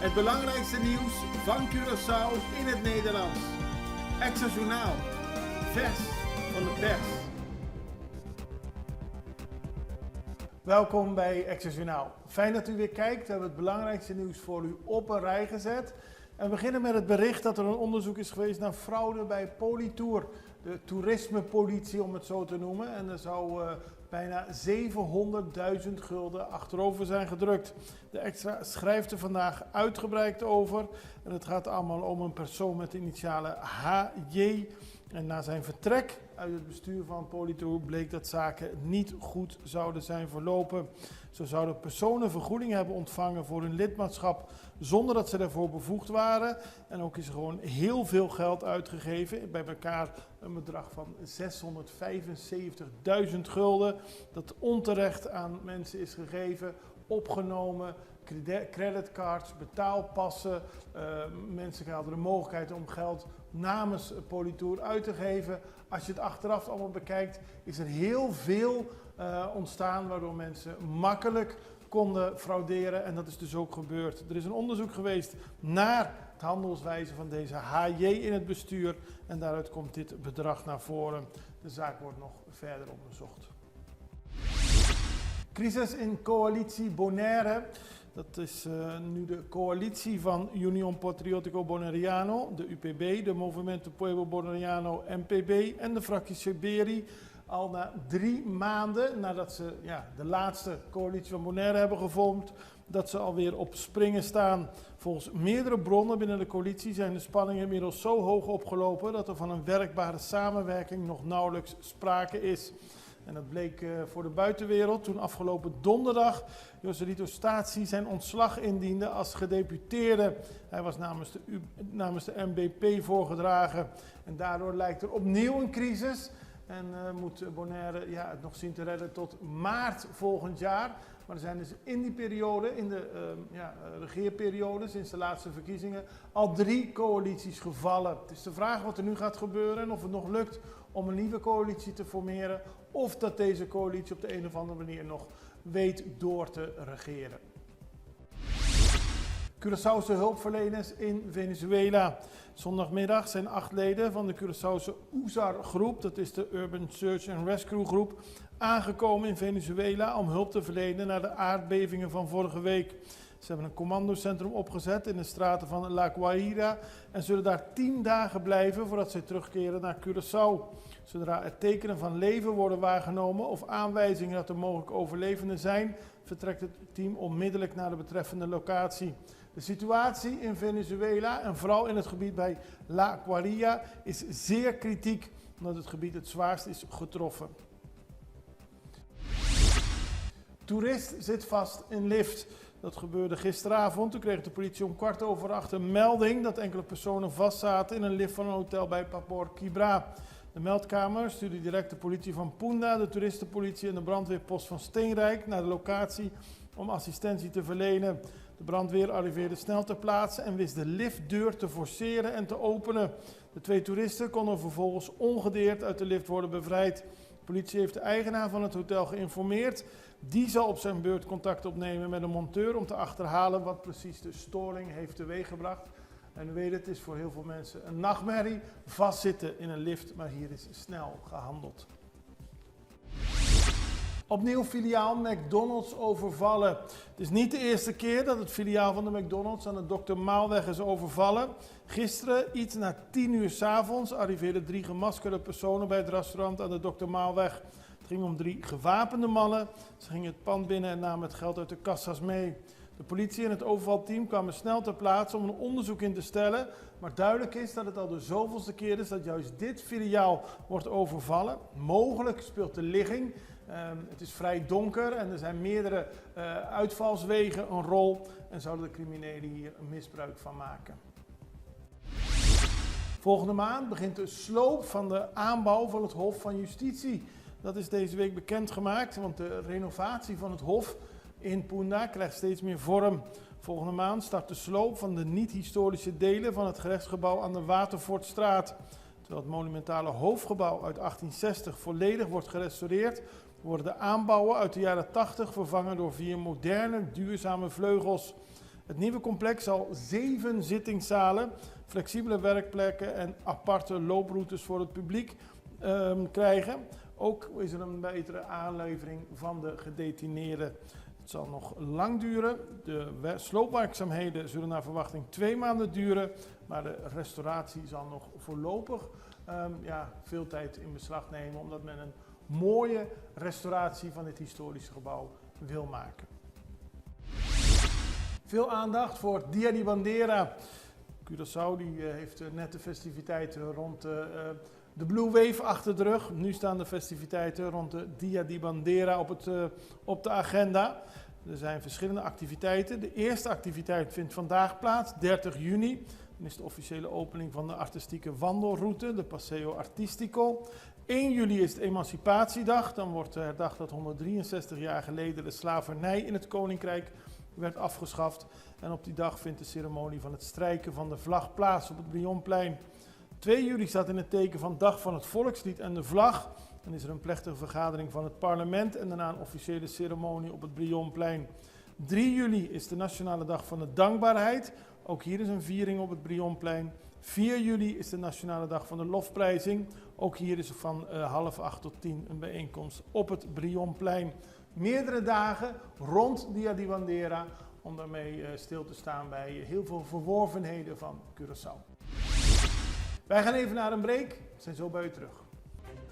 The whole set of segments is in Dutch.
Het belangrijkste nieuws van Curaçao in het Nederlands. Extra Journaal. Vers van de pers. Welkom bij Extra Journaal. Fijn dat u weer kijkt. We hebben het belangrijkste nieuws voor u op een rij gezet. En we beginnen met het bericht dat er een onderzoek is geweest naar fraude bij Politour. De toerismepolitie, om het zo te noemen. En er zou bijna 700.000 gulden achterover zijn gedrukt. De Extra schrijft er vandaag uitgebreid over. En het gaat allemaal om een persoon met de initialen HJ. En na zijn vertrek uit het bestuur van Politour bleek dat zaken niet goed zouden zijn verlopen. Zo zouden personen vergoeding hebben ontvangen voor hun lidmaatschap zonder dat ze daarvoor bevoegd waren. En ook is er gewoon heel veel geld uitgegeven. Bij elkaar een bedrag van 675.000 gulden. Dat onterecht aan mensen is gegeven, opgenomen. Creditcards, betaalpassen. Mensen hadden de mogelijkheid om geld namens Politour uit te geven. Als je het achteraf allemaal bekijkt, is er heel veel ontstaan waardoor mensen makkelijk konden frauderen. En dat is dus ook gebeurd. Er is een onderzoek geweest naar het handelswijze van deze HJ in het bestuur. En daaruit komt dit bedrag naar voren. De zaak wordt nog verder onderzocht. Crisis in coalitie Bonaire. Dat is nu de coalitie van Unión Patriótico Bonaireano, de UPB, de Movimento Pueblo Bonaireano MPB en de fractie Seberi. Al na 3 maanden nadat ze de laatste coalitie van Bonaire hebben gevormd, dat ze alweer op springen staan. Volgens meerdere bronnen binnen de coalitie zijn de spanningen inmiddels zo hoog opgelopen dat er van een werkbare samenwerking nog nauwelijks sprake is. En dat bleek voor de buitenwereld toen afgelopen donderdag Joselito Staci zijn ontslag indiende als gedeputeerde. Hij was namens de MBP voorgedragen en daardoor lijkt er opnieuw een crisis. En moet Bonaire het nog zien te redden tot maart volgend jaar. Maar er zijn dus in die periode, in de regeerperiode, sinds de laatste verkiezingen, al 3 coalities gevallen. Het is de vraag wat er nu gaat gebeuren en of het nog lukt om een nieuwe coalitie te formeren. Of dat deze coalitie op de een of andere manier nog weet door te regeren. Curaçaose hulpverleners in Venezuela. Zondagmiddag zijn 8 leden van de Curaçaose USAR-groep, dat is de Urban Search and Rescue groep, aangekomen in Venezuela om hulp te verlenen na de aardbevingen van vorige week. Ze hebben een commandocentrum opgezet in de straten van La Guaira en zullen daar 10 dagen blijven voordat ze terugkeren naar Curaçao. Zodra er tekenen van leven worden waargenomen of aanwijzingen dat er mogelijk overlevenden zijn, vertrekt het team onmiddellijk naar de betreffende locatie. De situatie in Venezuela en vooral in het gebied bij La Guaira is zeer kritiek, omdat het gebied het zwaarst is getroffen. Toerist zit vast in lift. Dat gebeurde gisteravond. Toen kreeg de politie om 7:15 een melding dat enkele personen vastzaten in een lift van een hotel bij Papor Quibra. De meldkamer stuurde direct de politie van Punda, de toeristenpolitie en de brandweerpost van Steenrijk naar de locatie om assistentie te verlenen. De brandweer arriveerde snel ter plaatse en wist de liftdeur te forceren en te openen. De 2 toeristen konden vervolgens ongedeerd uit de lift worden bevrijd. De politie heeft de eigenaar van het hotel geïnformeerd. Die zal op zijn beurt contact opnemen met een monteur om te achterhalen wat precies de storing heeft teweeggebracht. En u weet het is voor heel veel mensen een nachtmerrie, vastzitten in een lift, maar hier is snel gehandeld. Opnieuw filiaal McDonald's overvallen. Het is niet de eerste keer dat het filiaal van de McDonald's aan de Dr. Maalweg is overvallen. Gisteren, iets na 10:00 's avonds, arriveerden 3 gemaskerde personen bij het restaurant aan de Dr. Maalweg. Het ging om 3 gewapende mannen. Ze gingen het pand binnen en namen het geld uit de kassa's mee. De politie en het overvalteam kwamen snel ter plaatse om een onderzoek in te stellen. Maar duidelijk is dat het al de zoveelste keer is dat juist dit filiaal wordt overvallen. Mogelijk speelt de ligging. Het is vrij donker en er zijn meerdere uitvalswegen een rol. En zouden de criminelen hier een misbruik van maken. Volgende maand begint de sloop van de aanbouw van het Hof van Justitie. Dat is deze week bekendgemaakt, want de renovatie van het Hof in Punda krijgt steeds meer vorm. Volgende maand start de sloop van de niet-historische delen van het gerechtsgebouw aan de Watervoortstraat. Terwijl het monumentale hoofdgebouw uit 1860 volledig wordt gerestaureerd, worden de aanbouwen uit de jaren 80 vervangen door 4 moderne, duurzame vleugels. Het nieuwe complex zal 7 zittingszalen, flexibele werkplekken en aparte looproutes voor het publiek krijgen. Ook is er een betere aanlevering van de gedetineerden. Het zal nog lang duren. De sloopwerkzaamheden zullen naar verwachting 2 maanden duren, maar de restauratie zal nog voorlopig veel tijd in beslag nemen, omdat men een mooie restauratie van dit historische gebouw wil maken. Veel aandacht voor Dia di Bandera. Curaçao heeft net de festiviteiten rond de Blue Wave achter de rug. Nu staan de festiviteiten rond de Dia di Bandera op de agenda. Er zijn verschillende activiteiten. De eerste activiteit vindt vandaag plaats, 30 juni. Dan is de officiële opening van de artistieke wandelroute, de Paseo Artistico. 1 juli is de Emancipatiedag. Dan wordt herdacht dat 163 jaar geleden de slavernij in het Koninkrijk werd afgeschaft. En op die dag vindt de ceremonie van het strijken van de vlag plaats op het Brionplein. 2 juli staat in het teken van Dag van het Volkslied en de Vlag. Dan is er een plechtige vergadering van het parlement en daarna een officiële ceremonie op het Brionplein. 3 juli is de Nationale Dag van de Dankbaarheid. Ook hier is een viering op het Brionplein. 4 juli is de Nationale Dag van de Lofprijzing. Ook hier is er van 7:30 tot 10 een bijeenkomst op het Brionplein. Meerdere dagen rond Dia di Bandera om daarmee stil te staan bij heel veel verworvenheden van Curaçao. Wij gaan even naar een break. We zijn zo bij u terug.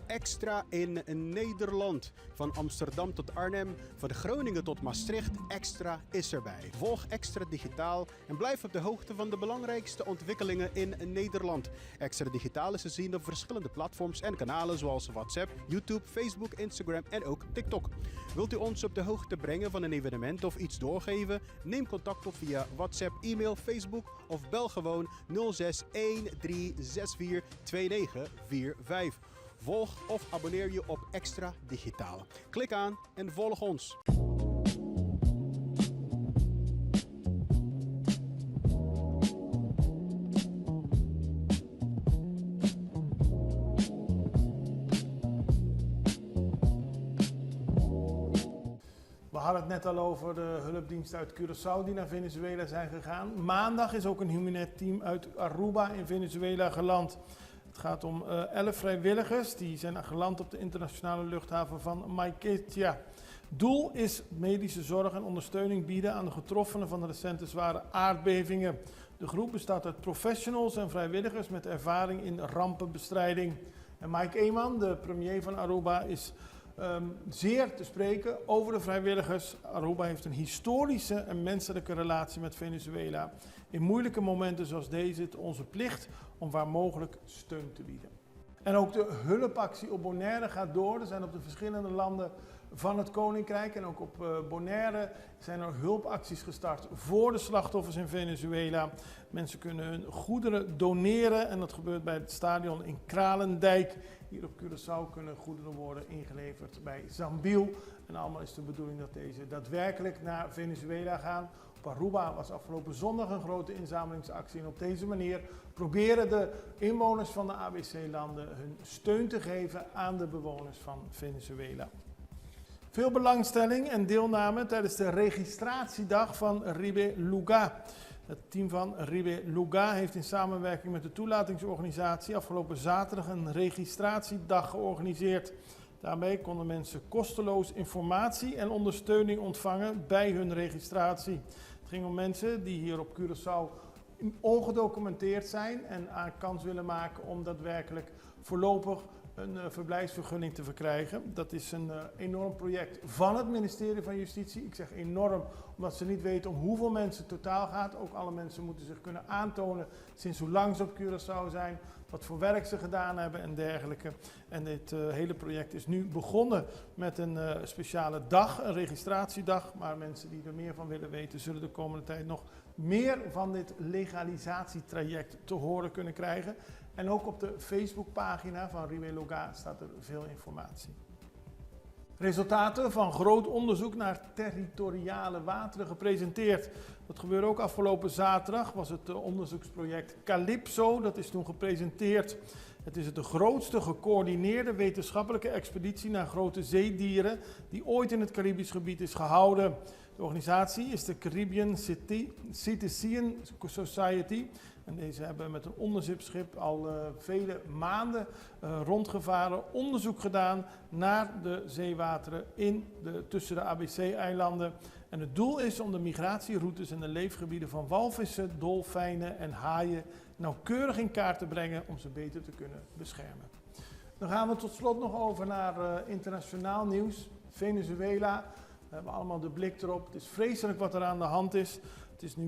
Extra in Nederland. Van Amsterdam tot Arnhem, van Groningen tot Maastricht, Extra is erbij. Volg Extra Digitaal en blijf op de hoogte van de belangrijkste ontwikkelingen in Nederland. Extra Digitaal is te zien op verschillende platforms en kanalen zoals WhatsApp, YouTube, Facebook, Instagram en ook TikTok. Wilt u ons op de hoogte brengen van een evenement of iets doorgeven? Neem contact op via WhatsApp, e-mail, Facebook of bel gewoon 06 1364 2945. Volg of abonneer je op Extra Digitaal. Klik aan en volg ons. We hadden het net al over de hulpdiensten uit Curaçao die naar Venezuela zijn gegaan. Maandag is ook een humanitair team uit Aruba in Venezuela geland. Het gaat om 11 vrijwilligers die zijn geland op de internationale luchthaven van Maiquetía. Doel is medische zorg en ondersteuning bieden aan de getroffenen van de recente zware aardbevingen. De groep bestaat uit professionals en vrijwilligers met ervaring in rampenbestrijding. En Mike Eeman, de premier van Aruba, is zeer te spreken over de vrijwilligers. Aruba heeft een historische en menselijke relatie met Venezuela. In moeilijke momenten zoals deze is het onze plicht om waar mogelijk steun te bieden. En ook de hulpactie op Bonaire gaat door. Er zijn op de verschillende landen van het Koninkrijk en ook op Bonaire zijn er hulpacties gestart voor de slachtoffers in Venezuela. Mensen kunnen hun goederen doneren en dat gebeurt bij het stadion in Kralendijk. Hier op Curaçao kunnen goederen worden ingeleverd bij Zambiel. En allemaal is de bedoeling dat deze daadwerkelijk naar Venezuela gaan. Op Aruba was afgelopen zondag een grote inzamelingsactie en op deze manier proberen de inwoners van de ABC-landen hun steun te geven aan de bewoners van Venezuela. Veel belangstelling en deelname tijdens de registratiedag van Ribe Luga. Het team van Ribe Luga heeft in samenwerking met de toelatingsorganisatie afgelopen zaterdag een registratiedag georganiseerd. Daarbij konden mensen kosteloos informatie en ondersteuning ontvangen bij hun registratie. Het ging om mensen die hier op Curaçao ongedocumenteerd zijn en aan kans willen maken om daadwerkelijk voorlopig een verblijfsvergunning te verkrijgen. Dat is een enorm project van het ministerie van Justitie. Ik zeg enorm, omdat ze niet weten om hoeveel mensen het totaal gaat. Ook alle mensen moeten zich kunnen aantonen sinds hoe lang ze op Curaçao zijn, wat voor werk ze gedaan hebben en dergelijke. En dit hele project is nu begonnen met een speciale dag, een registratiedag. Maar mensen die er meer van willen weten, zullen de komende tijd nog meer van dit legalisatietraject te horen kunnen krijgen. En ook op de Facebookpagina van Ribe Luga staat er veel informatie. Resultaten van groot onderzoek naar territoriale wateren gepresenteerd. Dat gebeurde ook afgelopen zaterdag, was het onderzoeksproject Calypso, dat is toen gepresenteerd. Het is de grootste gecoördineerde wetenschappelijke expeditie naar grote zeedieren die ooit in het Caribisch gebied is gehouden. De organisatie is de Caribbean Citizen Society. En deze hebben met een onderzeeschip al vele maanden rondgevaren, onderzoek gedaan naar de zeewateren tussen de ABC-eilanden. En het doel is om de migratieroutes en de leefgebieden van walvissen, dolfijnen en haaien nauwkeurig in kaart te brengen om ze beter te kunnen beschermen. Dan gaan we tot slot nog over naar internationaal nieuws. Venezuela, we hebben allemaal de blik erop. Het is vreselijk wat er aan de hand is. Het is nu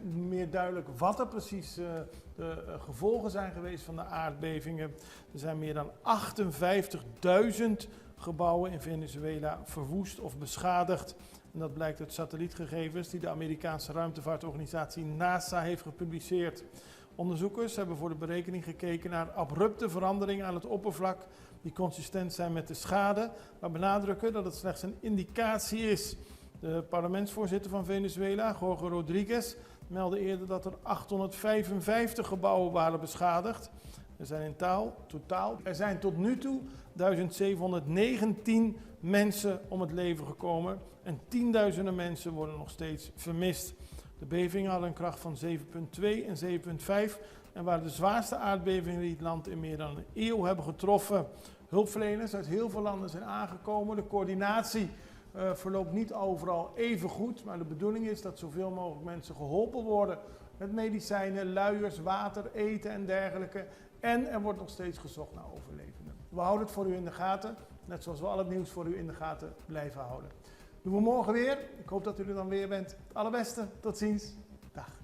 meer duidelijk wat er precies de gevolgen zijn geweest van de aardbevingen. Er zijn meer dan 58.000 gebouwen in Venezuela verwoest of beschadigd. En dat blijkt uit satellietgegevens die de Amerikaanse ruimtevaartorganisatie NASA heeft gepubliceerd. Onderzoekers hebben voor de berekening gekeken naar abrupte veranderingen aan het oppervlak die consistent zijn met de schade, maar benadrukken dat het slechts een indicatie is. De parlementsvoorzitter van Venezuela, Jorge Rodriguez, meldde eerder dat er 855 gebouwen waren beschadigd. Er zijn tot nu toe 1719 mensen om het leven gekomen en tienduizenden mensen worden nog steeds vermist. De bevingen hadden een kracht van 7,2 en 7,5 en waren de zwaarste aardbevingen die het land in meer dan een eeuw hebben getroffen. Hulpverleners uit heel veel landen zijn aangekomen. De coördinatie verloopt niet overal even goed, maar de bedoeling is dat zoveel mogelijk mensen geholpen worden met medicijnen, luiers, water, eten en dergelijke. En er wordt nog steeds gezocht naar overlevenden. We houden het voor u in de gaten, net zoals we al het nieuws voor u in de gaten blijven houden. Doen we morgen weer. Ik hoop dat u er dan weer bent. Het allerbeste. Tot ziens. Dag.